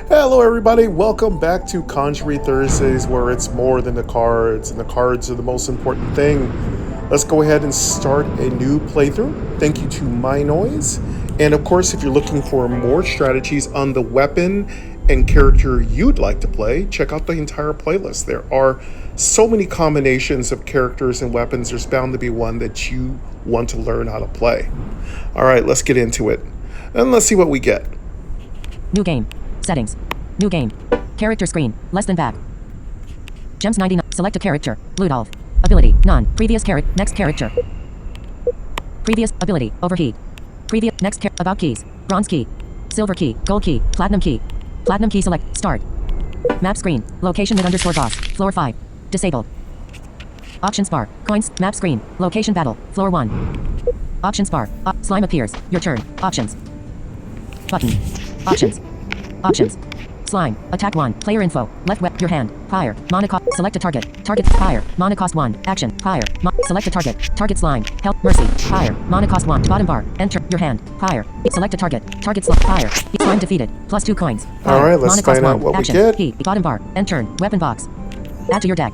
Hello everybody, welcome back to Conjury Thursdays, where it's more than the cards, and the cards are the most important thing. Let's go ahead and start a new playthrough. Thank you to MyNoise. And of course, if you're looking for more strategies on the weapon and character you'd like to play, check out the entire playlist. There are so many combinations of characters and weapons, there's bound to be one that you want to learn how to play. Alright, let's get into it. And let's see what we get. New game. Settings. New game. Character screen. Less than back. Gems 99. Select a character. Ludolph. Ability. None. Previous character. Next character. Previous. Ability. Overheat. Previous. Next. About keys. Bronze key. Silver key. Gold key. Platinum key. Platinum key select. Start. Map screen. Location mid _ boss. Floor 5. Disabled. Options bar. Coins. Map screen. Location battle. Floor 1. Options bar. Slime appears. Your turn. Options. Button. Options. Options. Slime. Attack 1. Player info. Left web. Your hand. Fire. Monocost. Select a target. Target. Fire. Monocost 1. Action. Fire. Select a target. Target slime. Help. Mercy. Fire. Monocost 1. Bottom bar. Enter. Your hand. Fire. Select a target. Target slime. Fire. Slime defeated. Plus 2 coins. Fire. Alright, let's Monocost find out 1. what Action. we get. Key. Bottom bar. End turn. Weapon box. Add to your deck.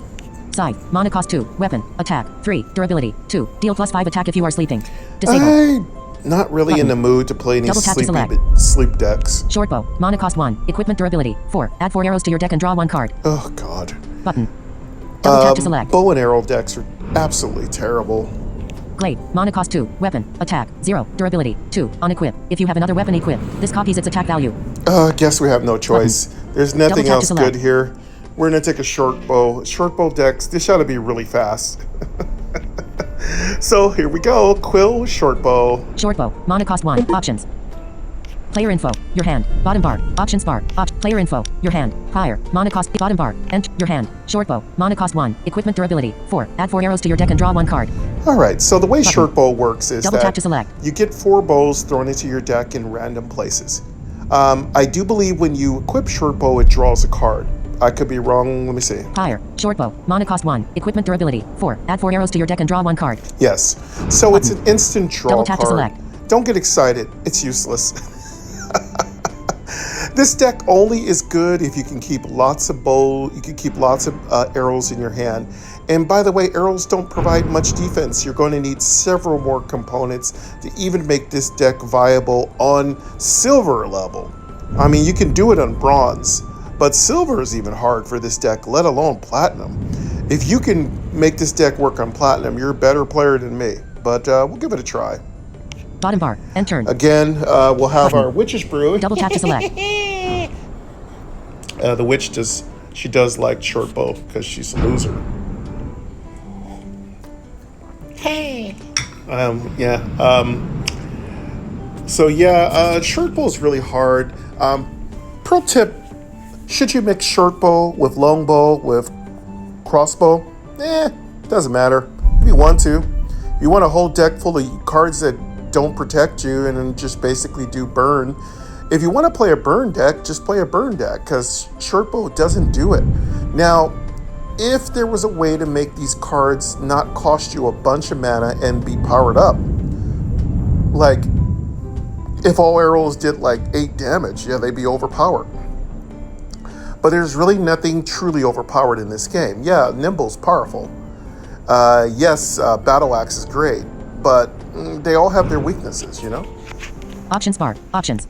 Scythe. Monocost 2. Weapon. Attack. 3. Durability. 2. Deal plus 5 attack if you are sleeping. Disable. Not really in the mood to play any Double tap to sleep decks. Short bow. Monocost 1. Equipment durability. 4. Add 4 arrows to your deck and draw 1 card. Oh god. Button. Double tap to select. Bow and arrow decks are absolutely terrible. Glade. Monocost 2. Weapon. Attack. 0. Durability. 2. Unequip. If you have another weapon equipped, this copies its attack value. I guess we have no choice. Button. There's nothing Double tap to else good select. here. We're going to take a short bow. Short bow decks, this ought to be really fast. So here we go. Quill, short bow. Short bow. Monocost 1. Options. Player info. Your hand. Bottom bar. Options bar. Player info. Your hand. Fire. Monocost. Bottom bar. Enter. Your hand. Short bow. Monocost 1. Equipment durability. 4. Add 4 arrows to your deck and draw 1 card. Alright, so the way Button. short bow works is Double tap that to select. you get 4 bows thrown into your deck in random places. I do believe when you equip short bow, it draws a card. I could be wrong. Let me see. Fire. Short bow. Monocost 1. Equipment durability. 4. Add 4 arrows to your deck and draw 1 card. Yes. So Button. it's an instant draw Double tap card. to select. Don't get excited. It's useless. This deck only is good if you can keep lots of you can keep lots of arrows in your hand. And by the way, arrows don't provide much defense. You're going to need several more components to even make this deck viable on silver level. I mean, you can do it on bronze, but silver is even hard for this deck, let alone platinum. If you can make this deck work on platinum, you're a better player than me. But we'll give it a try. Bottom bar. End turn. Again, we'll have Button. our Witch's Brew. Double tap to select. The witch does like short bow because she's a loser. Hey. Short bow is really hard. Pro tip: should you mix short bow with long bow with crossbow? Doesn't matter. If you want to. If you want a whole deck full of cards that don't protect you and then just basically do burn. If you want to play a burn deck, just play a burn deck because short bow doesn't do it. Now, if there was a way to make these cards not cost you a bunch of mana and be powered up, like if all arrows did like 8 damage, yeah, they'd be overpowered. But there's really nothing truly overpowered in this game. Yeah, Nimble's powerful. Yes, Battle Axe is great, but they all have their weaknesses, you know? Options bar. Options.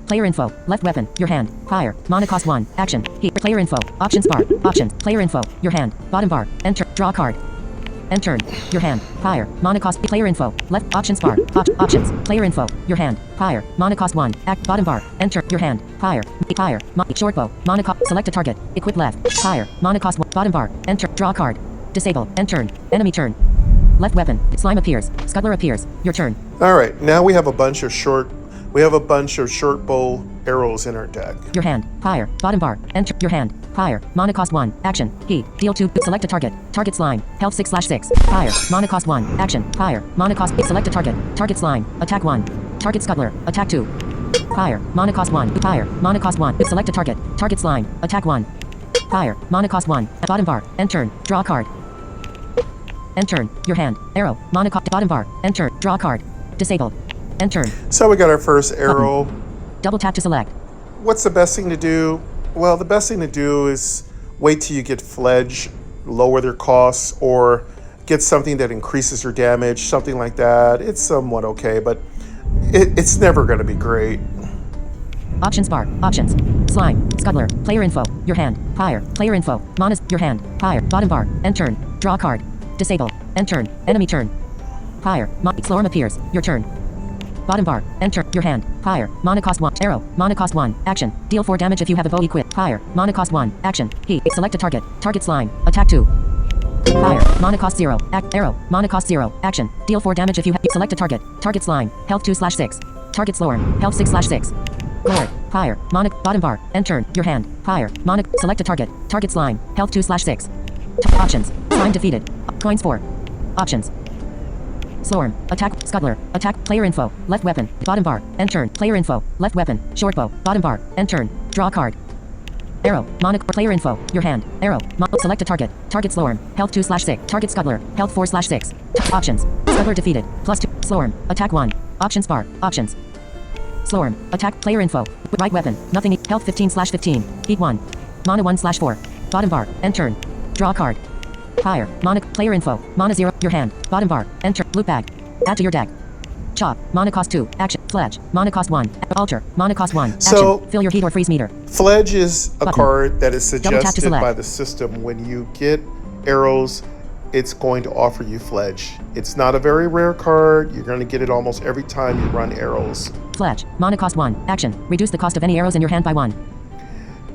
Player info. Left weapon. Your hand. Fire. Monocost 1. Action. Heat. Player info. Options bar. Options. Player info. Your hand. Bottom bar. Enter. Draw card. End turn. Your hand. Fire. Monocost. Player info. Left. Options bar. Options. Player info. Your hand. Fire. Monocost 1. Act. Bottom bar. Enter. Your hand. Fire. Fire. Short bow. Monocost. Select a target. Equip left. Fire. Monocost 1. Bottom bar. Enter. Draw card. Disable. End turn. Enemy turn. Left weapon. Slime appears. Scuttler appears. Your turn. Alright, now we have a bunch of short bow arrows in our deck. Your hand. Fire. Bottom bar. Enter. Your hand. Fire. Monocost 1. Action. Key. Deal 2. Select a target. Target slime. Health 6/6. Fire. Monocost 1. Action. Fire. Monocost. Select a target. Target slime. Attack 1. Target scuttler. Attack 2. Fire. Monocost 1. Fire. Monocost 1. Select a target. Target slime. Attack 1. Fire. Monocost 1. Bottom bar. End turn. Draw card. End turn. Your hand. Arrow. Monocost. Bottom bar. Enter. Draw card. Disabled. End turn. So we got our first arrow. Double tap to select. what's the best thing to do? Well, the best thing to do is wait till you get Fledge, lower their costs, or get something that increases your damage, something like that. It's somewhat okay, but it's never going to be great. Options bar. Options. Slime. Scuttler. Player info. Your hand. Prior. Player info. Mona's. Your hand. Prior. Bottom bar. End turn. Draw card. Disable. End turn. Enemy turn. Prior. Slorm appears. Your turn. Bottom bar. Enter. Your hand. Prior. Mana cost 1. Arrow. Mana cost 1. Action. Deal 4 damage if you have a bow equipped. Prior. Mana cost 1. Action. He. Select a target. Target slime. Attack 2. Prior. Mana cost 0. Arrow. Mana cost 0. Action. Deal 4 damage if you have. Select a target. Target slime. Health 2/6. Target slorm. Health 6/6. Lord. Prior. Mana. Bottom bar. End turn. Your hand. Prior. Mana. Select a target. Target slime. Health 2/6. Options. Slime defeated. Coins 4. Options. Slorm. Attack. Scuttler. Attack. Player info. Left weapon. Bottom bar. End turn. Player info. Left weapon. Short bow. Bottom bar. End turn. Draw card. Arrow. Monic. Player info. Your hand. Arrow. Select a target. Target Slorm. Health 2/6. Target Scuttler. Health 4/6. Options. Scuttler defeated. +2. Slorm. Attack 1. Options bar. Options. Slorm. Attack. Player info. Right weapon. Nothing. Health 15/15. Heat 1. Mana 1/4. Bottom bar. End turn. Draw card. Prior. Mana. Player info. Mana 0. Your hand. Bottom bar. Enter. Loot bag. Add to your deck. Chop. Mana cost 2. Action. Fledge. Mana cost 1. Alter. Mana cost 1. Action. So, fill your heat or freeze meter. Fledge is a Button. card that is Double tap to suggested select. by the system. When you get arrows, it's going to offer you Fledge. It's not a very rare card. You're going to get it almost every time you run arrows. Fledge. Mana cost 1. Action. Reduce the cost of any arrows in your hand by 1.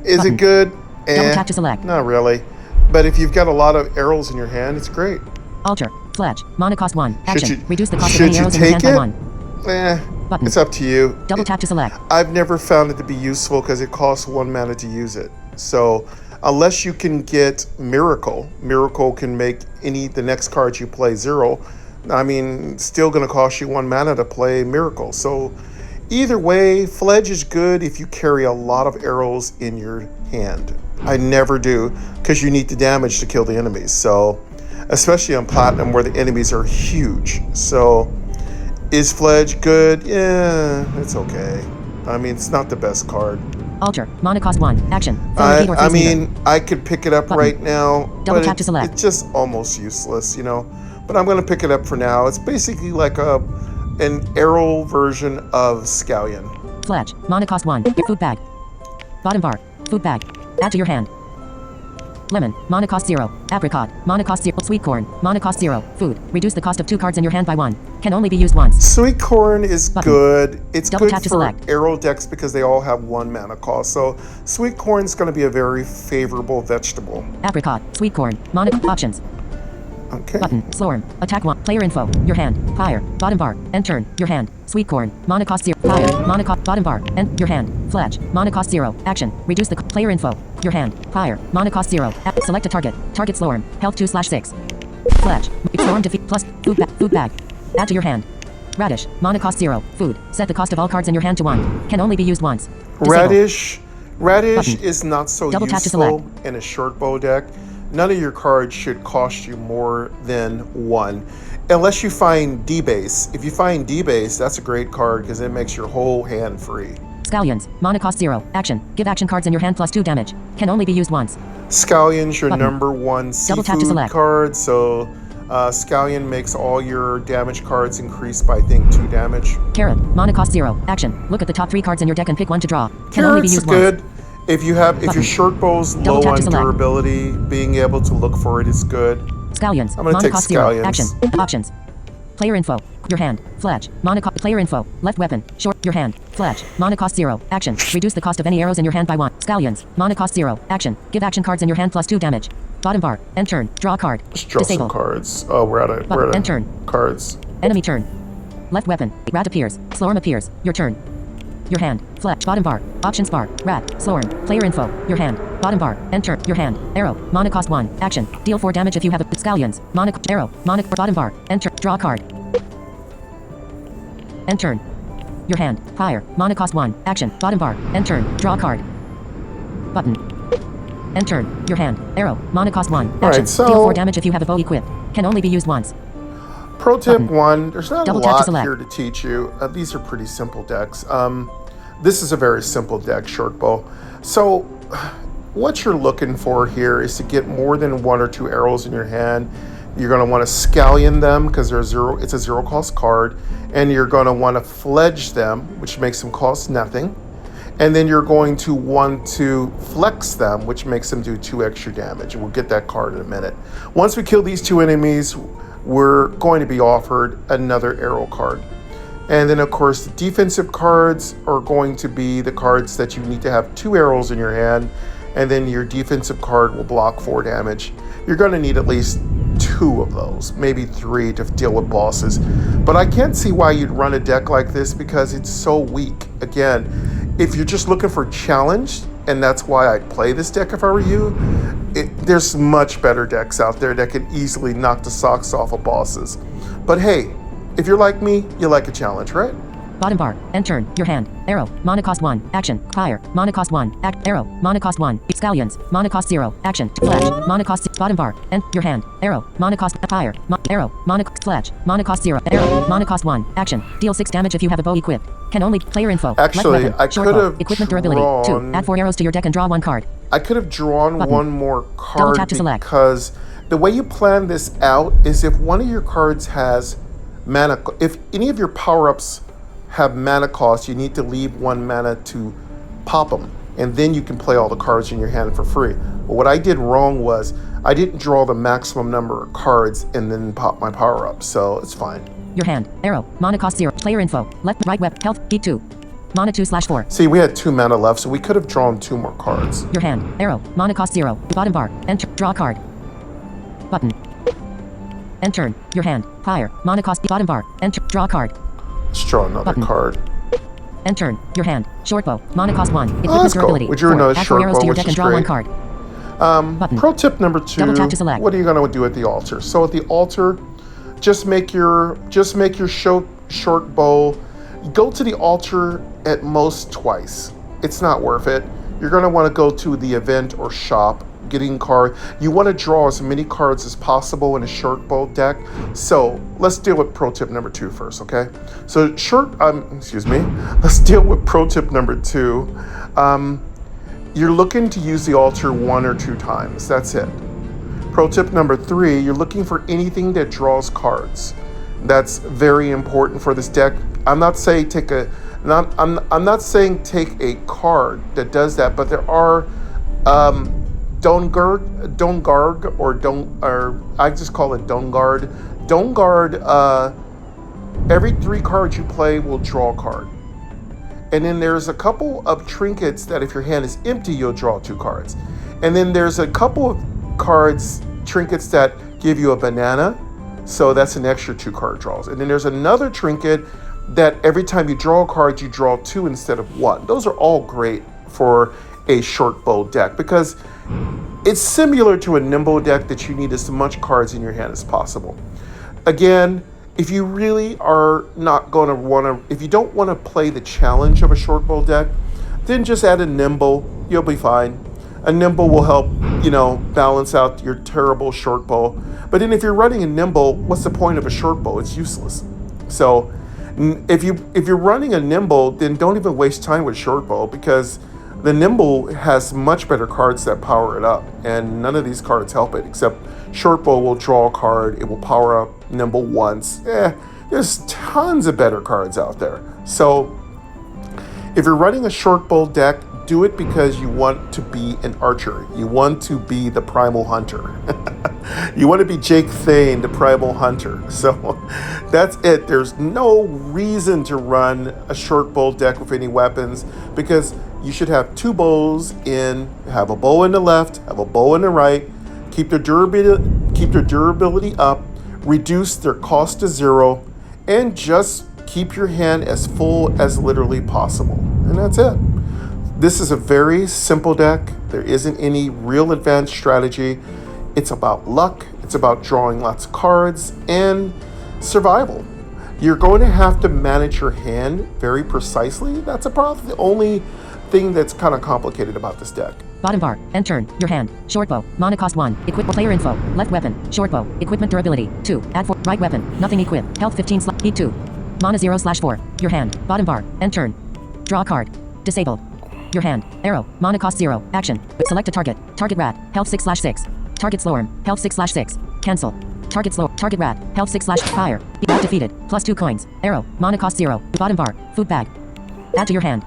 Is Button. it good? Double tap to select. Not really. But if you've got a lot of arrows in your hand, it's great. Alter. Fledge. Mana cost 1. Action. Should you- Reduce the cost of should any you arrows in your hand take by it? 1. Button. It's up to you. Double tap to select. I've never found it to be useful because it costs 1 mana to use it. So unless you can get Miracle can make the next card you play 0. I mean, it's still going to cost you 1 mana to play Miracle. So either way, Fledge is good if you carry a lot of arrows in your hand. I never do because you need the damage to kill the enemies. So especially on Platinum where the enemies are huge. So is Fledge good? Yeah, it's okay. I mean, it's not the best card. Alter. Mana cost 1. Action. Fill your heat or I freeze meter. mean, I could pick it up Button. right now, Double but tap to select. it's just almost useless, you know. But I'm going to pick it up for now. It's basically like an arrow version of Scallion. Fledge. Mana cost 1. Food bag. Bottom bar. Food bag. Add to your hand. Lemon. Mana cost 0. Apricot. Mana cost 0. Sweet corn. Mana cost 0. Food. Reduce the cost of 2 cards in your hand by 1. Can only be used once. Sweet corn is Button. good. It's Double good tap to for select. arrow decks because they all have 1 mana cost. So sweet corn is going to be a very favorable vegetable. Apricot. Sweet corn. Mana. Options. Okay. Button. Slorm. Attack 1. Player info. Your hand. Prior. Bottom bar. End turn. Your hand. Sweet corn. Mana cost 0. Prior. Mana cost. Bottom bar. End. Your hand. Fledge. Mana cost 0. Action. Reduce the player info. Your hand. Prior. Mana cost 0. Select a target. Target Slorm. Health 2/6. Fledge. Slorm defeat plus food bag. Food bag. Add to your hand. Radish. Mana cost 0. Food. Set the cost of all cards in your hand to 1. Can only be used once. Disable. Radish Button. is not so Double tap to useful in a short bow deck. None of your cards should cost you more than 1. Unless you find D-Base. If you find D-Base, that's a great card because it makes your whole hand free. Scallions. Mana cost 0. Action. Give action cards in your hand plus 2 damage. Can only be used once. Scallion's your Button. number 1 Double tap to seafood select. card, so Scallion makes all your damage cards increase by, I think, 2 damage. Carrot. Mana cost 0. Action. Look at the top 3 cards in your deck and pick 1 to draw. Can only be Carrot's used good. once. If your short bow's Double low tap on to select. durability, being able to look for it is good. Scallions. I'm gonna Mana take cost 0. Scallions. Action. Options. Player info. Your hand. Fledge. Mana cost. Player info. Left weapon. Short. Your hand. Fledge. Mana cost 0. Action. Reduce the cost of any arrows in your hand by 1. Scallions. Mana cost 0. Action. Give action cards in your hand plus 2 damage. Bottom bar. End turn. Draw a card. Let's draw Disable. some cards. Oh, we're out of End turn. cards. Enemy turn. Left weapon. Rat appears. Slorm appears. Your turn. Your hand. Fletch. Bottom bar. Options bar. Rat. Slorm. Player info. Your hand. Bottom bar. Enter. Your hand. Arrow. Mana cost 1. Action. Deal 4 damage if you have a Scallions. Mana. Arrow. Mana. Bottom bar. Enter. Draw a card. End turn. Your hand. Prior. Mana cost 1. Action. Bottom bar. End turn. Draw a card. Button. End turn. Your hand. Arrow. Mana cost 1. Action. Alright, so- Deal 4 damage if you have a bow equipped. Can only be used once. Pro tip Button. 1, there's not Double a tap to lot select. here to teach you. These are pretty simple decks. This is a very simple deck, short bow. So what you're looking for here is to get more than 1 or 2 arrows in your hand. You're going to want to scallion them because it's a 0 cost card, and you're going to want to fledge them, which makes them cost nothing. And then you're going to want to flex them, which makes them do 2 extra damage. And we'll get that card in a minute. Once we kill these 2 enemies, we're going to be offered another arrow card. And then, of course, the defensive cards are going to be the cards that you need to have 2 arrows in your hand, and then your defensive card will block 4 damage. You're going to need at least 2 of those, maybe 3 to deal with bosses. But I can't see why you'd run a deck like this because it's so weak. Again, if you're just looking for challenge, and that's why I'd play this deck if I were you, there's much better decks out there that can easily knock the socks off of bosses. But hey, if you're like me, you like a challenge, right? Bottom bar. End turn. Your hand. Arrow. Mana cost 1. Action. Fire. Mana cost 1. Arrow. Mana cost 1. Scallions. Mana cost 0. Action. Flash. Mana cost. Bottom bar. End. Your hand. Arrow. Mana cost. Fire. Arrow. Mana flash. Mana cost 0. Arrow. Mana cost 1. Action. Deal 6 damage if you have a bow equipped. Can only player info. Actually, weapon, I short could bow, have equipment durability. 2. Add 4 arrows to your deck and draw 1 card. I could have drawn Button. 1 more Double card tap to select. because the way you plan this out is if one of your cards has mana, if any of your power-ups have mana cost, you need to leave 1 mana to pop them, and then you can play all the cards in your hand for free. But what I did wrong was I didn't draw the maximum number of cards and then pop my power-up, so it's fine. Your hand. Arrow. Mana cost 0. Player info. Left, right, web, health, D2. Mana 2/4. See, we had 2 mana left, so we could have drawn 2 more cards. Your hand. Arrow. Mana cost 0. Bottom bar. Enter. Draw card. Button. End turn. Your hand. Fire. Mana cost. Bottom bar. Enter. Draw card. Let's draw another Button. card. End turn. Your hand. Short bow. Mana cost 1. Equipment that's cool. durability. We drew 4. another Add 4 short arrows bow, to your which deck and is draw 1 great. card. Button. Pro tip number 2. Double tap to select. What are you going to do at the altar? So at the altar, just make your short bow. Go to the altar at most twice. It's not worth it. You're going to want to go to the event or shop, getting card. You want to draw as many cards as possible in a short bow deck. So let's deal with pro tip number 2 first, okay? So let's deal with pro tip number 2. You're looking to use the altar 1 or 2 times. That's it. Pro tip number 3, you're looking for anything that draws cards. That's very important for this deck. I'm not saying take a card that does that, but there are I just call it Don't Guard. Don't Guard, every 3 cards you play will draw a card. And then there's a couple of trinkets that if your hand is empty, you'll draw 2 cards. And then there's a couple of trinkets that give you a banana. So that's an extra 2 card draws. And then there's another trinket that every time you draw a card, you draw 2 instead of 1. Those are all great for a short bow deck because it's similar to a nimble deck that you need as much cards in your hand as possible. Again, if you really are not going to if you don't want to play the challenge of a short bow deck, then just add a nimble. You'll be fine. A nimble will help, balance out your terrible short bow. But then if you're running a nimble, what's the point of a short bow? It's useless. So if you're running a nimble, then don't even waste time with short bow because the nimble has much better cards that power it up, and none of these cards help it except short bow will draw a card. It will power up nimble once. There's tons of better cards out there. So if you're running a short bow deck, do it because you want to be an archer. You want to be the primal hunter. You want to be Jake Thane, the primal hunter. So that's it. There's no reason to run a short bow deck with any weapons because you should have 2 bows have a bow in the left, have a bow in the right, keep their durability up, reduce their cost to 0, and just keep your hand as full as literally possible. And that's it. This is a very simple deck. There isn't any real advanced strategy. It's about luck. It's about drawing lots of cards and survival. You're going to have to manage your hand very precisely. That's probably the only thing that's kind of complicated about this deck. Bottom bar. End turn. Your hand. Short bow. Mana cost 1. Equip player info. Left weapon. Short bow. Equipment durability. 2. Add 4. Right weapon. Nothing equip. Health 15 E2. Mana 0/4. Your hand. Bottom bar. End turn. Draw card. Disabled. Your hand. Arrow. Mana cost 0. Action. Select a target. Target rat. Health 6/6. Target slowworm. Health 6/6. Cancel. Target slow. Target rat. Health 6/fire. Rat defeated. +2 coins. Arrow. Mana cost 0. Bottom bar. Food bag. Add to your hand.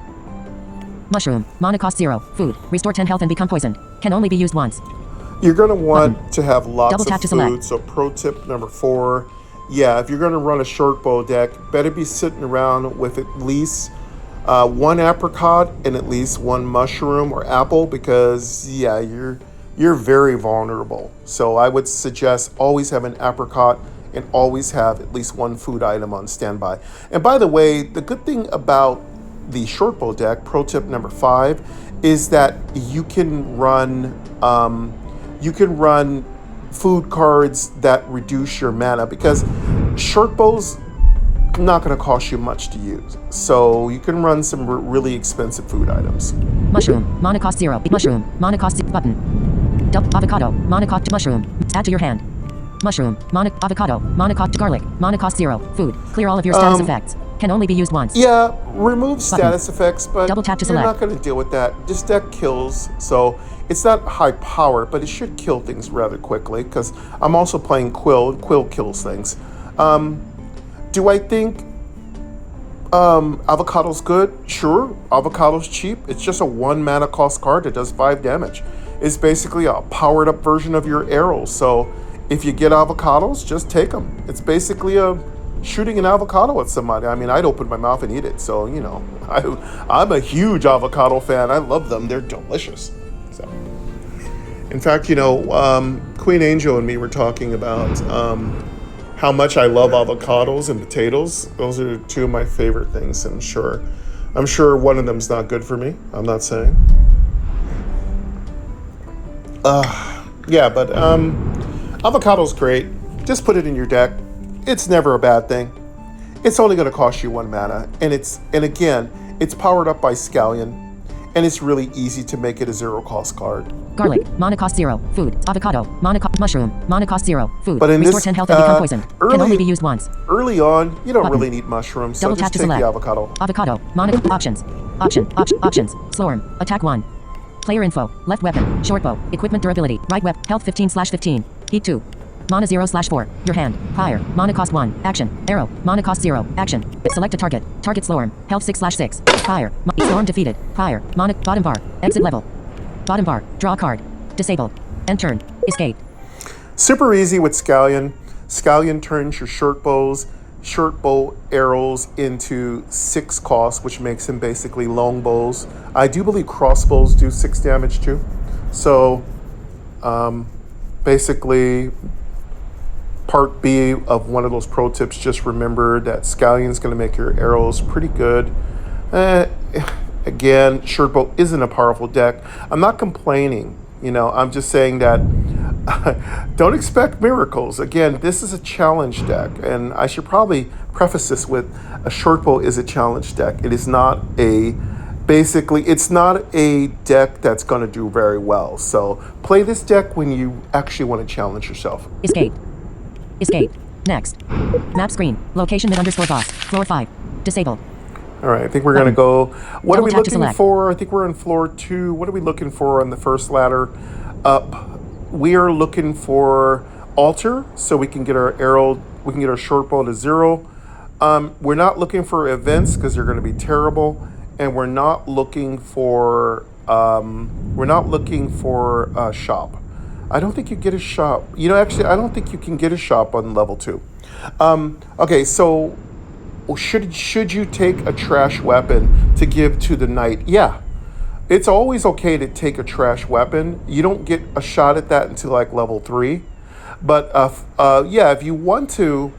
Mushroom. Mana cost 0. Food. Restore 10 health and become poisoned. Can only be used once. You're going to want to have lots Double tap of to select. food. So pro tip number 4, yeah, if you're going to run a short bow deck, better be sitting around with at least one apricot and at least one mushroom or apple, because yeah, you're very vulnerable. So I would suggest always have an apricot and always have at least one food item on standby. And by the way, the good thing about the short bow deck, pro tip number 5, is that you can run food cards that reduce your mana, because short bows not going to cost you much to use. So you can run some really expensive food items. Mushroom. Mana cost 0. Mushroom. Mana cost 6. Button. Avocado. Mana cost mushroom. Add to your hand. Mushroom. Mana avocado. Mana cost garlic. Mana cost 0. Food. Clear all of your status effects. Can only be used once. Yeah, remove status effects, but Double tap to you're select. not going to deal with that. This deck kills, so it's not high power, but it should kill things rather quickly, because I'm also playing Quill, and Quill kills things. Do I think avocado's good? Sure, avocado's cheap. It's just a 1 mana cost card that does 5 damage. It's basically a powered up version of your arrows. So if you get avocados, just take them. It's basically shooting an avocado at somebody. I mean, I'd open my mouth and eat it. So, you know, I'm a huge avocado fan. I love them. They're delicious. So, in fact, you know, Queen Angel and me were talking about how much I love avocados and potatoes. Those are 2 of my favorite things. I'm sure one of them's not good for me. I'm not saying. Yeah, but avocado's great. Just put it in your deck. It's never a bad thing. It's only going to cost you 1 mana, and again, it's powered up by Scallion, and it's really easy to make it a 0 cost card. Garlic. Mana cost 0. Food. Avocado. Mana cost mushroom. Mana cost 0. Food. But in Restore this, 10 health and become poisoned. Can only be used once. Early on, you don't Button. really need mushrooms, so Double just tap to take select. the avocado. Avocado. Mana options. Options. Slowworm. Attack 1. Player info. Left weapon. Short bow. Equipment durability. Right weapon. Health 15/15. Heat 2. Mana 0/4. Your hand. Fire. Mana cost 1. Action. Arrow. Mana cost 0. Action. Select a target. Target slowworm. Health 6/6. Fire. Slowworm defeated. Fire. Mana. Bottom bar. Exit level. Bottom bar. Draw a card. Disabled. End turn. Escape. Super easy with Scallion. Scallion turns your short bow arrows into 6 costs, which makes them basically long bows. I do believe crossbows do 6 damage too. So, basically, part B of one of those pro tips, just remember that Scallion's going to make your arrows pretty good. Again, short bow isn't a powerful deck. I'm not complaining. You know, I'm just saying that don't expect miracles. Again, this is a challenge deck, and I should probably preface this with a short bow is a challenge deck. It is not it's not a deck that's going to do very well. So play this deck when you actually want to challenge yourself. Escape. Next. Map screen. Location mid_boss. Floor 5. Disabled. All right, I think we're going to go. What are Double we tap to looking select. for? I think we're on floor 2. What are we looking for on the first ladder up? We are looking for altar, so we can get our arrow, we can get our short bow to 0. We're not looking for events because they're going to be terrible, and we're not looking for shop. I don't think you get a shop. You know, actually, I don't think you can get a shop on level 2. Okay, so should you take a trash weapon to give to the knight? Yeah. It's always okay to take a trash weapon. You don't get a shot at that until like level 3. But yeah, if you want to,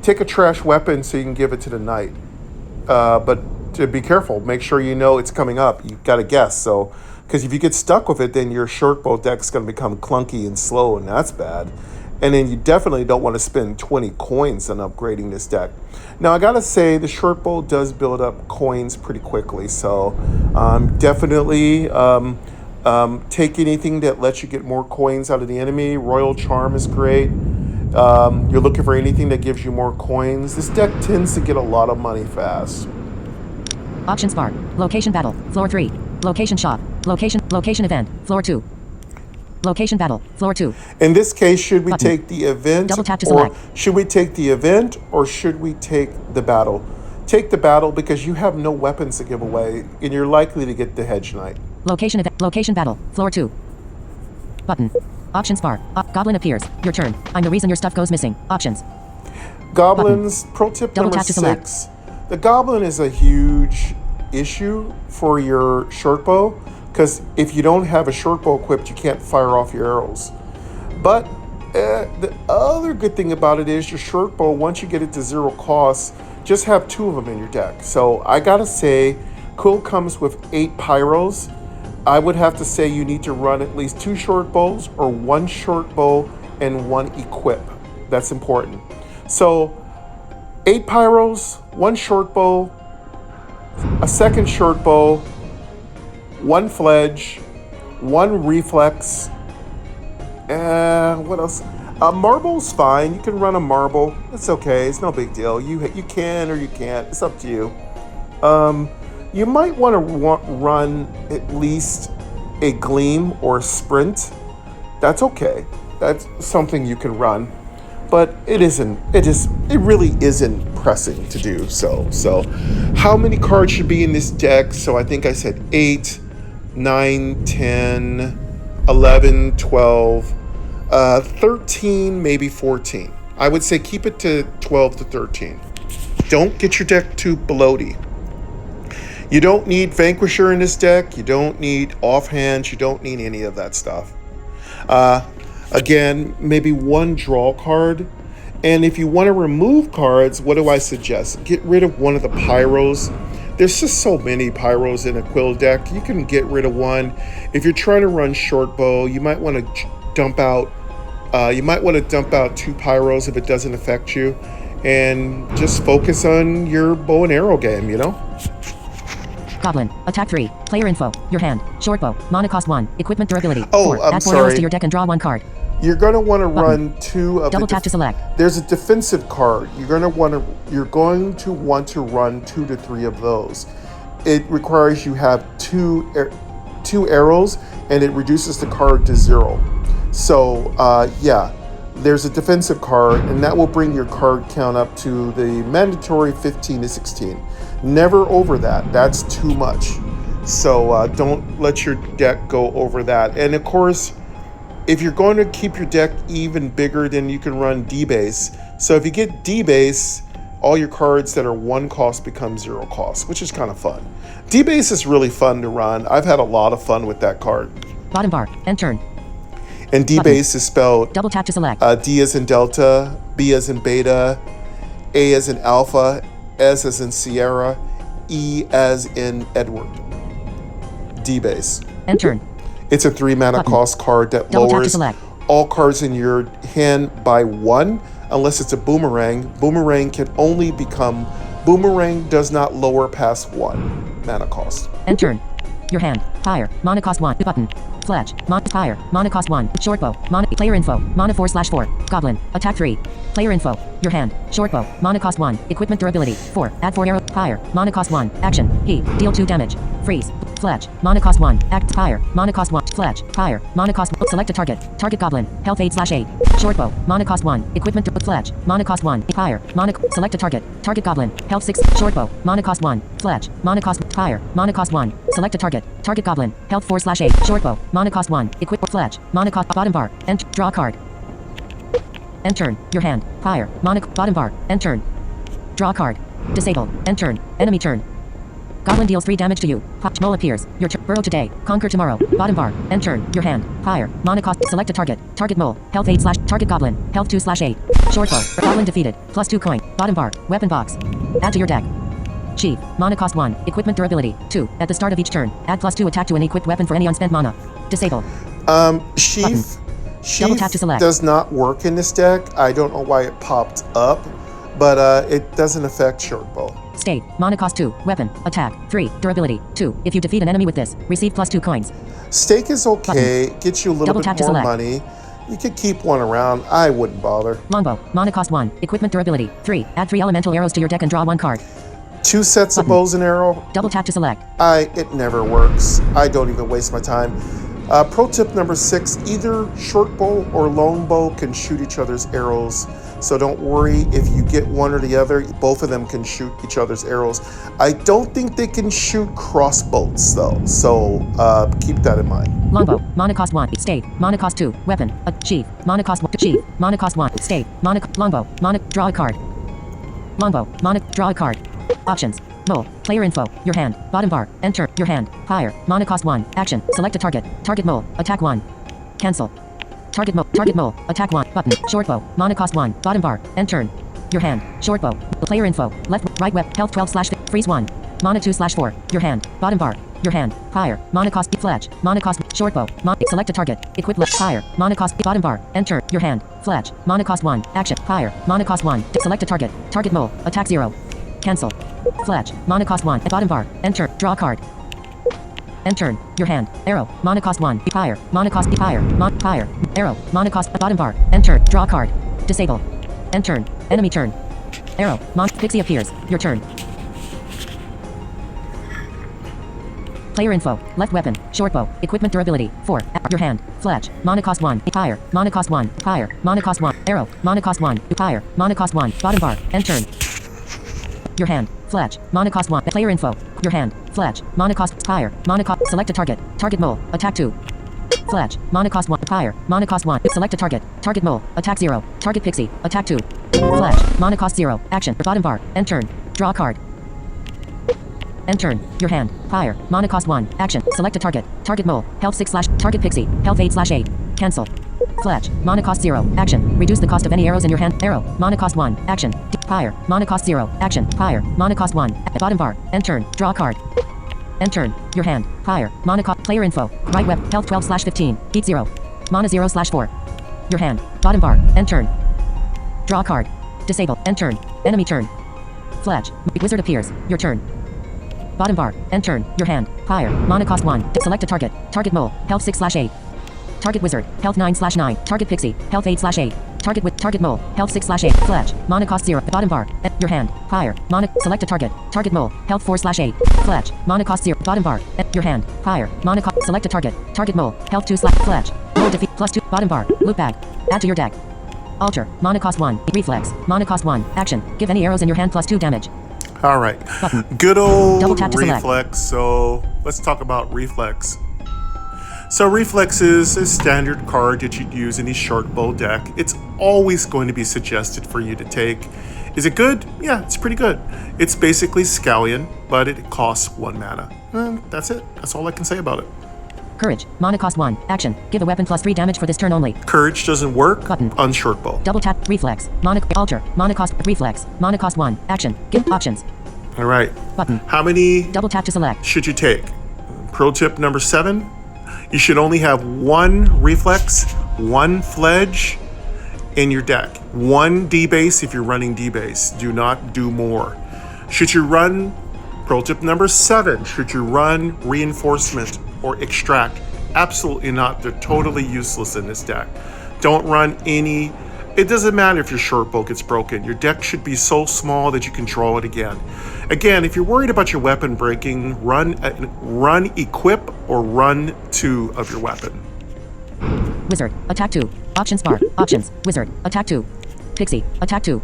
take a trash weapon so you can give it to the knight. But to be careful, make sure you know it's coming up. You've got to guess. So, because if you get stuck with it, then your short bow deck's going to become clunky and slow, and that's bad. And then you definitely don't want to spend 20 coins on upgrading this deck. Now, I gotta say, the short bow does build up coins pretty quickly. So definitely take anything that lets you get more coins out of the enemy. Royal Charm is great. You're looking for anything that gives you more coins. This deck tends to get a lot of money fast. Options bar. Location battle. Floor 3. Location shop. Location event. Floor 2. Location battle. Floor 2. In this case, should we Button. take the event, Double tap to or select. should we take the event, or should we take the battle? Take the battle because you have no weapons to give away, and you're likely to get the Hedge Knight. Location event. Location battle. Floor 2. Button. Options bar. Goblin appears. Your turn. I'm the reason your stuff goes missing. Options. Goblins, pro tip Double number tap to select. 6. The goblin is a huge issue for your short bow, because if you don't have a short bow equipped, you can't fire off your arrows. But the other good thing about it is your short bow, once you get it to 0 cost, just have 2 of them in your deck. So I gotta say, Quill comes with 8 pyros. I would have to say you need to run at least 2 short bows, or 1 short bow and 1 equip. That's important. So 8 pyros, 1 short bow, a second short bow, 1 fledge, 1 reflex, and what else? A marble's fine. You can run a marble. It's okay. It's no big deal. You can or you can't. It's up to you. You might want to run at least a gleam or a sprint. That's okay. That's something you can run, but it isn't. It really isn't pressing to do so. So, how many cards should be in this deck? So I think I said 8, 9, 10, 11, 12, 13, maybe 14. I would say keep it to 12 to 13. Don't get your deck too bloaty. You don't need Vanquisher in this deck. You don't need offhands. You don't need any of that stuff. Again, maybe 1 draw card. And if you want to remove cards, what do I suggest? Get rid of one of the pyros. There's just so many pyros in a Quill deck. You can get rid of 1. If you're trying to run short bow, you might want to dump out 2 pyros if it doesn't affect you, and just focus on your bow and arrow game, you know? Goblin. Attack 3. Player info. Your hand. Short bow. Mana cost 1. Equipment durability. Oh, 4. I'm Add 4 arrows sorry. to your deck and draw 1 card. You're going to want to Button. run 2 of Double the tap to select. There's a defensive card. You're going to want to run 2 to 3 of those. It requires you have 2 arrows, and it reduces the card to 0. So yeah, there's a defensive card, and that will bring your card count up to the mandatory 15 to 16. Never over that. That's too much. So don't let your deck go over that. And of course, if you're going to keep your deck even bigger, then you can run D-base. So if you get D-base, all your cards that are 1 cost become 0 cost, which is kind of fun. D-base is really fun to run. I've had a lot of fun with that card. Bottom bar. End turn. And D-base is spelled Double tap to select. D as in Delta, B as in Beta, A as in Alpha, S as in Sierra, E as in Edward. D-base. End turn. It's a 3 mana Button. cost card that Double tap to lowers select. all cards in your hand by 1, unless it's a boomerang. Boomerang does not lower past 1 mana cost. End turn. Your hand. Fire. Mana cost 1. Button. Fletch. Fire. Mana cost 1. Short bow. Player info. Mana 4/4. Goblin. Attack 3. Player info. Your hand. Short bow. Mana cost 1. Equipment durability. 4. Add 4 arrow. Fire. Mana cost 1. Action. He. Deal 2 damage. Freeze. Fletch. Mana cost 1. Act. Fire. Mana cost 1. Fletch. Fire. Mana cost. Select a target. Target goblin. Health 8/8. Short bow. Mana cost 1. Equipment. Fletch. Mana cost 1. Fire. Select a target. Target goblin. Health 6. Short bow. Mana cost 1. Fletch. Mana cost. Fire. Mana cost 1. Select a target. Target goblin. Health 4/8. Short bow. Mana cost 1. Equip. Fletch. Mana cost. Bottom bar. End. Draw card. End turn. Your hand. Fire. Bottom bar. End turn. Draw card. Disable. End turn. Enemy turn. Goblin deals 3 damage to you. Mole appears. Your turn. Burrow today. Conquer tomorrow. Bottom bar. End turn. Your hand. Fire. Mana cost. Select a target. Target mole. Health 8/ target goblin. Health 2/8. Short bow. Goblin defeated. +2 coin. Bottom bar. Weapon box. Add to your deck. Chief. Mana cost 1. Equipment durability. 2. At the start of each turn, add +2 attack to an equipped weapon for any unspent mana. Disable. Sheath Double tap to select. does not work in this deck. I don't know why it popped up, but it doesn't affect short bow. State. Mana cost 2. Weapon. Attack. 3. Durability. 2. If you defeat an enemy with this, receive +2 coins. Stake is okay. Gets you a little Double bit tap to more select. money. You could keep 1 around. I wouldn't bother. Longbow. Mana cost 1. Equipment durability. 3. Add 3 elemental arrows to your deck and draw 1 card. 2 sets of Button. bows and arrow. Double tap to select. It never works. I don't even waste my time. Pro tip number 6, either short bow or long bow can shoot each other's arrows. So don't worry if you get one or the other, both of them can shoot each other's arrows. I don't think they can shoot crossbows though, so keep that in mind. Longbow, mana cost 1, stave, mana cost 2, weapon, sheath, mana cost 1, sheath, mana cost 1, stave, longbow, draw a card. Longbow, draw a card. Options. Mole, player info, your hand, bottom bar, enter, your hand, fire, mana cost 1, action, select a target mole, attack 1, cancel. Target mole, attack 1, button, short bow, mana cost 1, bottom bar, end turn, your hand, short bow, player info, left, right web, health 12/, freeze 1, mana 2/4, your hand, bottom bar, your hand, fire, mana cost, fletch, mana cost, short bow, select a target, equip left, fire, mana cost, bottom bar, enter, your hand, fletch, mana cost 1, action, fire, mana cost 1, select a target mole, attack 0, cancel, fletch, mana cost 1, bottom bar, enter, draw a card, end turn, your hand, arrow, mana cost 1, fire, mana cost, fire, fire, arrow, mana cost, bottom bar, enter, draw a card, disable, end turn, enemy turn, arrow, pixie appears, your turn. Player info, left weapon, short bow, equipment durability, 4, your hand, fletch, mana cost 1, fire, mana cost 1, fire, mana cost 1, arrow, mana cost 1, fire, mana cost 1, bottom bar, end turn. Your hand, fletch, mana cost 1, player info, your hand, fletch, mana cost, fire, mana cost, select a target mole, attack 2. Fletch, mana cost 1, fire, mana cost 1, select a target mole, attack 0, target pixie, attack 2. Fletch, mana cost 0, action, bottom bar, end turn, draw a card. End turn, your hand, fire, mana cost 1, action, select a target mole, health 6/, target pixie, health 8/8, cancel. Fletch, mana cost 0, action, reduce the cost of any arrows in your hand, arrow, mana cost 1, action, fire, mana cost 0, action, fire, mana cost 1, bottom bar, end turn, draw a card. End turn, your hand, fire, mana cost, player info, right web, health 12/15, heat 0, mana 0/4. Your hand, bottom bar, end turn. Draw a card. Disable, end turn, enemy turn. Fletch, wizard appears, your turn. Bottom bar, end turn, your hand, fire, mana cost 1, select a target mole, health 6/8. Target wizard, health 9/9, target pixie, health 8/8. Target mole, health 6/8, fletch, mana cost 0, bottom bar, your hand, fire, mana, select a target mole, health 4/8, fletch, mana cost 0, bottom bar, your hand, fire, mana cost, select a target mole, health 2/, fletch, mole defeat, +2, bottom bar, loot bag, add to your deck. Alter, mana cost 1, reflex, mana cost 1, action, give any arrows in your hand +2 damage. All right, Button. good old Double tap to select. reflex. So let's talk about reflex. So reflex is a standard card that you'd use in a short bow deck. It's always going to be suggested for you to take. Is it good? Yeah, it's pretty good. It's basically Scallion, but it costs 1 mana. And that's it. That's all I can say about it. Courage, mana cost 1, action, give a weapon +3 damage for this turn only. Courage doesn't work Button. on short bow. Double tap, reflex, alter, mana cost, reflex, mana cost 1, action, give options. All right. Button. How many Double tap to select. should you take? Pro tip number 7, you should only have 1 reflex, 1 fledge in your deck. 1 D-base if you're running D-base. Do not do more. Should you run, pro tip number 7, should you run reinforcement or extract? Absolutely not. They're totally useless in this deck. Don't run any. It doesn't matter if your short bow gets broken. Your deck should be so small that you can draw it again. Again, if you're worried about your weapon breaking, run equip or run 2 of your weapon. Wizard, attack 2. Options bar, options, wizard, attack 2. Pixie, attack 2.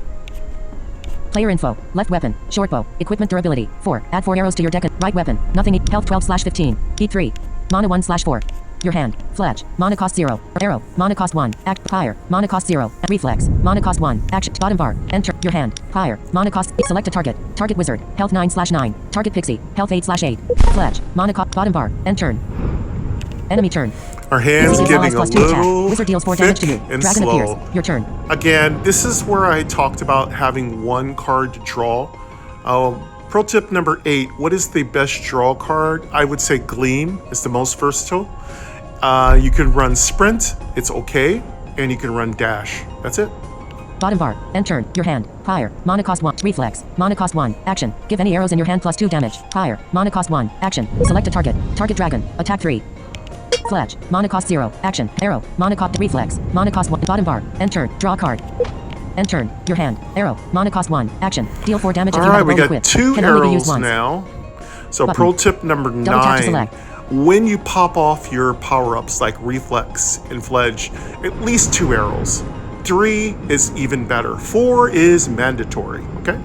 Player info, left weapon, short bow, equipment durability, 4, add 4 arrows to your deck, right weapon, nothing, health 12/15, heat 3, mana 1/4. Your hand, fletch, mana cost 0, arrow, mana cost 1, act, fire, mana cost 0, reflex, mana cost 1, action, bottom bar, enter, your hand, fire, mana cost, select a target wizard, health 9/9, target pixie, health 8/8, fletch, mana cost, bottom bar, end turn. Enemy turn. Our hand's Pixie getting deals a +2 attack. little Wizard deals 4 damage to you. thick and Dragon slow. appears. Your turn. Again, this is where I talked about having 1 card to draw. Pro tip number 8, what is the best draw card? I would say Gleam is the most versatile. You can run Sprint, it's okay, and you can run Dash. That's it. Bottom bar, end turn, your hand, fire, mana cost 1, reflex, mana cost 1, action, give any arrows in your hand +2 damage, fire, mana cost 1, action, select a target dragon, attack 3. Fletch, mana cost 0, action, arrow, mana cost, reflex, mana cost 1, bottom bar, end turn, draw a card. End turn. Your hand. Arrow. Mana cost 1. Action. Deal 4 damage if All you right, have a we bow got equipped. 2 Can only be used arrows once. now. So Button. pro tip number Double tap to 9. select. When you pop off your power-ups like Reflex and Fledge, at least 2 arrows. 3 is even better. 4 is mandatory, okay?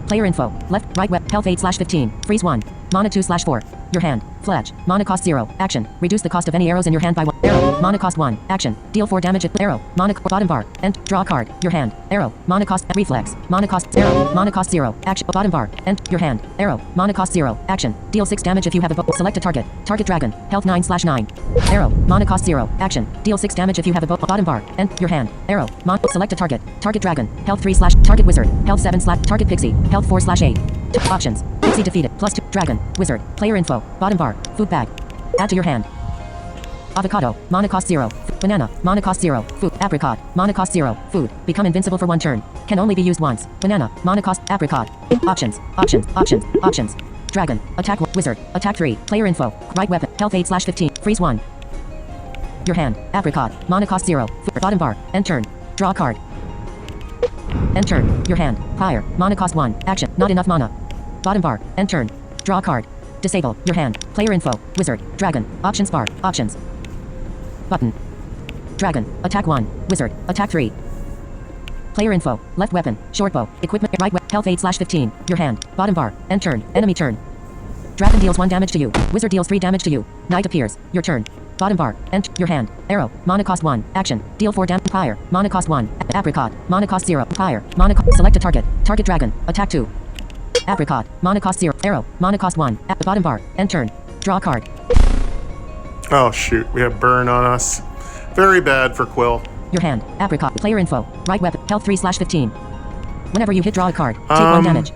Player info. Left, right, health 8/15. Freeze 1. Mana 2/4. Your hand. Fledge. Mana cost 0. Action. Reduce the cost of any arrows in your hand by 1. Arrow. Mana cost 1. Action. Deal 4 damage at arrow. Mana bottom bar. End. Draw a card. Your hand. Arrow. Mana cost reflex. Mana cost 0. Mana cost 0. Action. Bottom bar. End. Your hand. Arrow. Mana cost 0. Action. Deal 6 damage if you have a select a target. Target dragon. Health 9/9. Arrow. Mana cost 0. Action. Deal 6 damage if you have a bottom bar. End. Your hand. Arrow. Select a target. Target dragon. Health 3/ target wizard. Health 7/ target pixie. Health 4/8. Options. Pixie defeated. +2. Dragon. Wizard. Player info. Bottom bar. Food bag. Add to your hand. Avocado. Mana cost 0. Banana. Mana cost 0. Food. Apricot. Mana cost 0. Food. Become invincible for 1 turn. Can only be used once. Banana. Mana cost. Apricot. Options. Options. Options. Options. Dragon. Attack. Wizard. Attack 3. Player info. Right weapon. Health 8/15. Freeze 1. Your hand. Apricot. Mana cost 0. Food. Bottom bar. End turn. Draw a card. End turn. Your hand. Fire. Mana cost 1. Action. Not enough mana. Bottom bar. End turn. Draw a card. Disable. Your hand. Player info. Wizard. Dragon. Options bar. Options. Button. Dragon. Attack 1. Wizard. Attack 3. Player info. Left weapon. Short bow. Equipment. Right weapon. Health 8/15. Your hand. Bottom bar. End turn. Enemy turn. Dragon deals 1 damage to you. Wizard deals 3 damage to you. Knight appears. Your turn. Bottom bar. End. Your hand. Arrow. Mana cost 1. Action. Deal 4 damage. Fire. Mana cost 1. Apricot. Mana cost 0. Fire. Mana select a target. Target dragon. Attack 2. Apricot. Mana cost 0. Arrow. Mana cost 1. At the bottom bar. End turn. Draw a card. Oh shoot, we have burn on us. Very bad for Quill. Your hand. Apricot. Player info. Right weapon. Health 3/15. Whenever you hit draw a card, take 1 damage.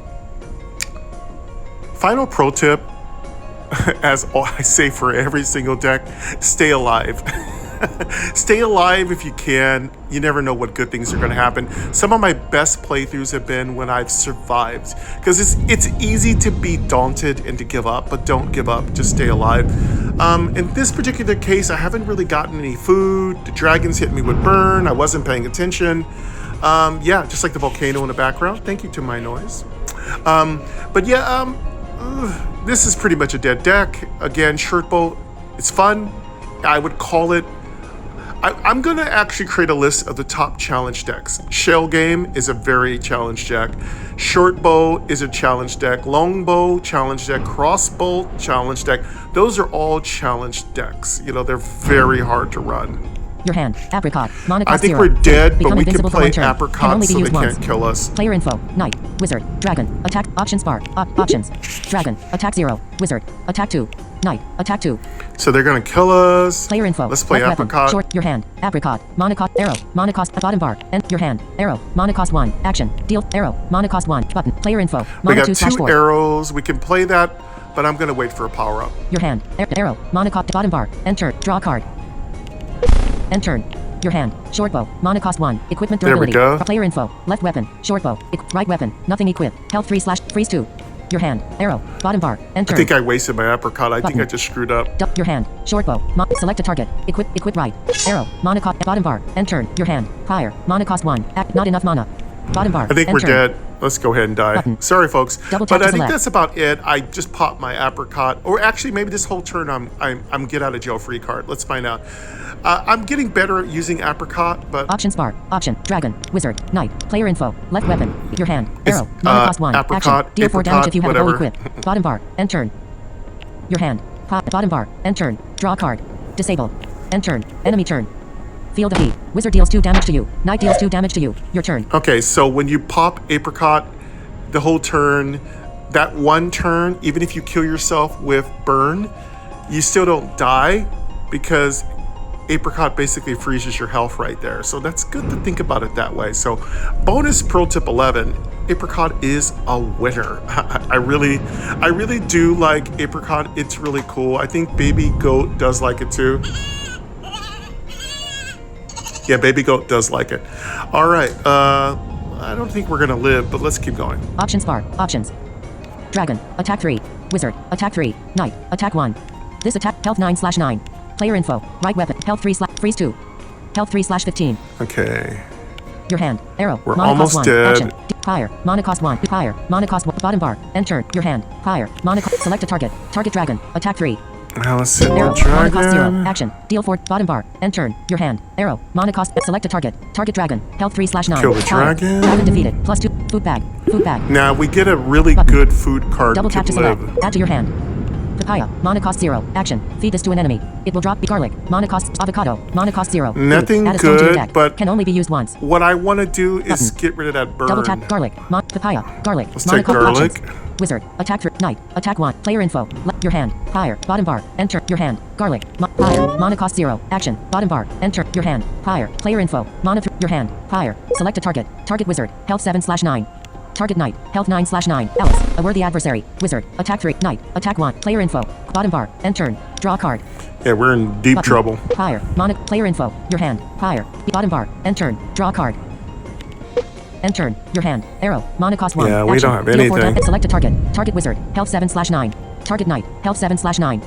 Final pro tip, as I say for every single deck, stay alive. Stay alive if you can. You never know what good things are going to happen. Some of my best playthroughs have been when I've survived, because it's easy to be daunted and to give up, but don't give up. Just stay alive. In this particular case, I haven't really gotten any food. The dragons hit me with burn. I wasn't paying attention. Yeah, just like the volcano in the background. Thank you to MyNoise. But yeah, this is pretty much a dead deck. Again, short bow. It's fun. I would call it. I'm going to actually create a list of the top challenge decks. Shell Game is a very challenge deck. Short Bow is a challenge deck. Long Bow, challenge deck. Crossbow, challenge deck. Those are all challenge decks. You know, they're very hard to run. Your hand. Apricot. Mana I cost think 0. we're dead, Become but we can invincible for play 1 turn. Can Apricot only be so they used once. can't kill us. Player info. Knight. Wizard. Dragon. Attack. Options bar. Options. Dragon. Attack 0. Wizard. Attack 2. Knight. Attack 2. So they're going to kill us. Player info. Let's play Left Apricot. weapon. Short. Your hand. Apricot. Mana cost. Arrow. Mana cost. Bottom bar. End. Your hand. Arrow. Mana cost 1. Action. Deal. Arrow. Mana cost 1. Button. Player info. We Mana got 2 2/4. arrows. We can play that, but I'm going to wait for a power up. Your hand. Arrow. Mana cost. Bottom bar. Enter. Draw a card. End turn. Your hand. Short bow. Mana cost 1. Equipment There we durability. go. Player info. Left weapon. Short bow. Right weapon. Nothing equipped. Health 3/ freeze 2. Your hand. Arrow. Bottom bar. End I turn. think I wasted my apricot. I think Button. I just screwed up. Your hand. Short bow. Select a target. Equip right. Arrow. Mana cost. Bottom bar. End turn. Your hand. Fire. Mana cost 1. Not enough mana. Bottom bar. I think End we're turn. dead. Let's go ahead and die. Button. Sorry, folks. Double But tap to I think select. that's about it. I just popped my apricot, or actually maybe this whole turn I'm get out of jail free card. Let's find out. I'm getting better at using apricot, but Options bar. Option. Dragon. Wizard. Knight. Player info. Left weapon. Your hand. It's, Arrow. Mana cost 1. apricot, Action. Deal 4 damage if you have a bow whatever. equipped. Bottom bar. End turn. Your hand. Bottom bar. End turn. Draw a card. Disable. End turn. Enemy turn. Field of heat. Wizard deals 2 damage to you. Knight deals 2 damage to you. Your turn. okay. So when you pop apricot, the whole turn, that one turn, even if you kill yourself with burn, you still don't die because apricot basically freezes your health right there. So that's good to think about it that way. So bonus pro tip 11, apricot is a winner. I really do like apricot. It's really cool. I think baby goat does like it too. Yeah, baby goat does like it. All right, I don't think we're gonna live, but let's keep going. Options bar. Options. Dragon. Attack 3. Wizard. Attack 3. Knight. Attack 1. This attack. Health 9/9. Player info. Right weapon. Health 3/ freeze 2. Health 3/15. Okay. your hand. Arrow. We're Mana almost cost 1. dead. Action. Fire. Mana cost 1. Fire. Mana cost 1. Bottom bar. End turn. Your hand. Fire. Mana select a target. Target dragon. Attack 3. Now let's see. Arrow. More Mana cost 0. dragon. Action. Deal 4. Bottom bar. End turn. Your hand. Arrow. Mana cost. Select a target. Target dragon. Health 3/9. Kill the Fire. dragon. Dragon defeated. +2. Food bag. Food bag. Now we get a really Button. good food card Double tap to select. live. Add to your hand. Papaya. Mana cost 0. Action. Feed this to an enemy. It will drop garlic. Mana cost avocado. Mana cost 0. Food. Nothing Add a stone to your good, deck. but Can only be used once. what I want to do is Button. get rid of that burn. Double tap garlic. Papaya. Garlic. Let's Mana take cost garlic. options. Wizard. Attack 3. Knight. Attack 1. Player info. Your hand. Fire. Bottom bar. Enter. Your hand. Garlic. Fire. Mana cost 0. Action. Bottom bar. Enter. Your hand. Fire. Player info. Mana your hand. Fire. Select a target. Target wizard. Health 7/9. Target knight. Health 9/9. Alice. A worthy adversary. Wizard. Attack 3. Knight. Attack 1. Player info. Bottom bar. End turn. Draw a card. Yeah, we're in deep Button. trouble. Fire. Mana. Player info. Your hand. Fire. Bottom bar. End turn. Draw a card. End turn. Your hand. Arrow. Mana cost 1. Yeah, we Action. don't have Deal 4 anything. damage. Select a target. Target wizard. Health 7/9. Target knight. Health 7/9.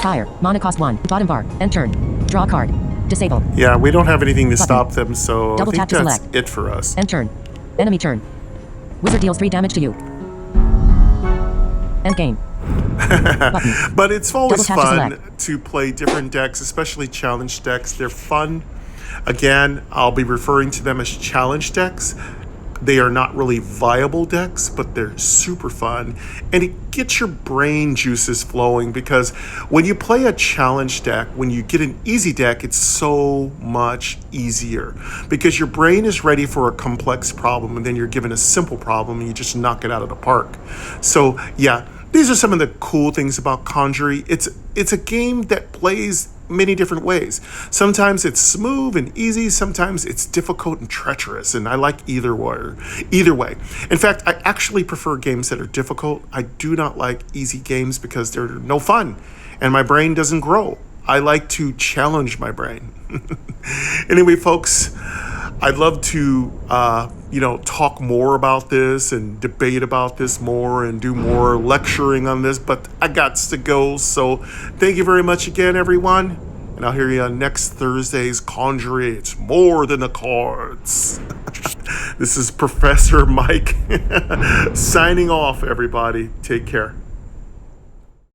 Fire. Mana cost 1. Bottom bar. End turn. Draw a card. Disable. Yeah, we don't have anything to Button. stop them, so Double I think tap to that's select. it for us. End turn. Enemy turn. Wizard deals 3 damage to you. End game. Button. But it's always Double tap to fun select. to play different decks, especially challenge decks. They're fun. Again, I'll be referring to them as challenge decks. They are not really viable decks, but they're super fun. And it gets your brain juices flowing because when you play a challenge deck, when you get an easy deck, it's so much easier because your brain is ready for a complex problem and then you're given a simple problem and you just knock it out of the park. So yeah, these are some of the cool things about Conjury. It's a game that plays many different ways. Sometimes it's smooth and easy, sometimes it's difficult and treacherous, and I like either way. In fact, I actually prefer games that are difficult. I do not like easy games because they're no fun and my brain doesn't grow. I like to challenge my brain. Anyway, folks, I'd love to talk more about this and debate about this more and do more lecturing on this, but I got to go. So thank you very much again, everyone. And I'll hear you on next Thursday's Conjury. It's more than the cards. This is Professor Mike signing off, everybody. Take care.